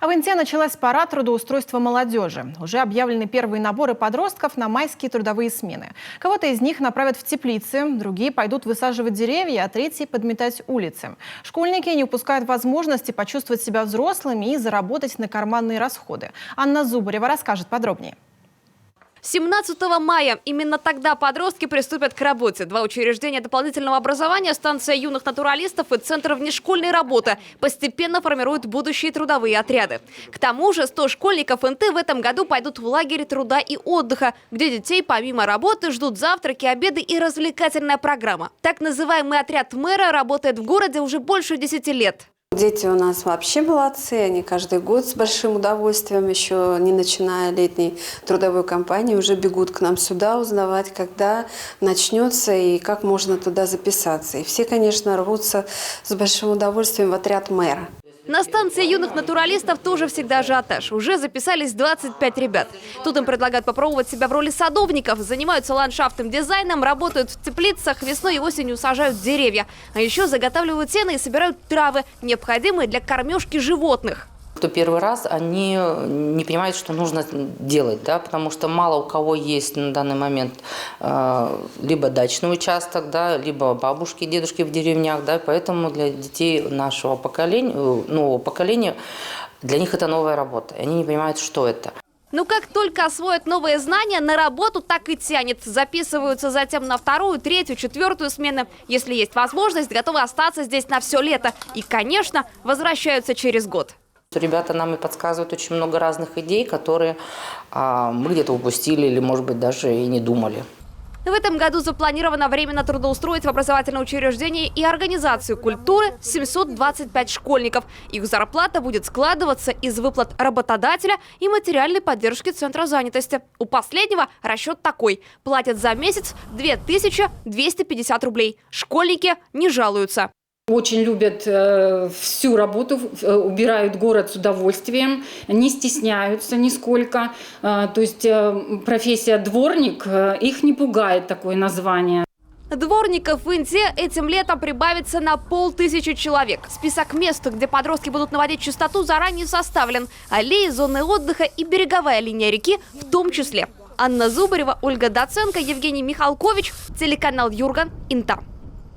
А в Инте началась пора трудоустройства молодежи. Уже объявлены первые наборы подростков на майские трудовые смены. Кого-то из них направят в теплицы, другие пойдут высаживать деревья, а третьи подметать улицы. Школьники не упускают возможности почувствовать себя взрослыми и заработать на карманные расходы. Анна Зубарева расскажет подробнее. 17 мая. Именно тогда подростки приступят к работе. Два учреждения дополнительного образования, станция юных натуралистов и Центр внешкольной работы постепенно формируют будущие трудовые отряды. К тому же 100 школьников НТ в этом году пойдут в лагерь труда и отдыха, где детей помимо работы ждут завтраки, обеды и развлекательная программа. Так называемый отряд мэра работает в городе уже больше 10 лет. Дети у нас вообще молодцы, они каждый год с большим удовольствием, еще не начиная летней трудовой кампании, уже бегут к нам сюда узнавать, когда начнется и как можно туда записаться. И все, конечно, рвутся с большим удовольствием в отряд мэра. На станции юных натуралистов тоже всегда ажиотаж. Уже записались 25 ребят. Тут им предлагают попробовать себя в роли садовников. Занимаются ландшафтным дизайном, работают в теплицах, весной и осенью сажают деревья. А еще заготавливают сено и собирают травы, необходимые для кормежки животных. Кто первый раз, они не понимают, что нужно делать, да, потому что мало у кого есть на данный момент либо дачный участок, да, либо бабушки, дедушки в деревнях, да, поэтому для детей нашего поколения, нового поколения, для них это новая работа, и они не понимают, что это. Но как только освоят новые знания, на работу так и тянет. Записываются затем на вторую, третью, четвертую смены. Если есть возможность, готовы остаться здесь на все лето. И, конечно, возвращаются через год. Ребята нам и подсказывают очень много разных идей, которые мы где-то упустили или, может быть, даже и не думали. В этом году запланировано временно трудоустроить в образовательное учреждение и организацию культуры 725 школьников. Их зарплата будет складываться из выплат работодателя и материальной поддержки Центра занятости. У последнего расчет такой. Платят за месяц 2250 рублей. Школьники не жалуются. Очень любят всю работу, убирают город с удовольствием, не стесняются нисколько. То есть профессия дворник, их не пугает такое название. Дворников в Инте этим летом прибавится на 500 человек. Список мест, где подростки будут наводить чистоту, заранее составлен. Аллеи, зоны отдыха и береговая линия реки в том числе. Анна Зубарева, Ольга Доценко, Евгений Михалкович, телеканал Юрган, Инта.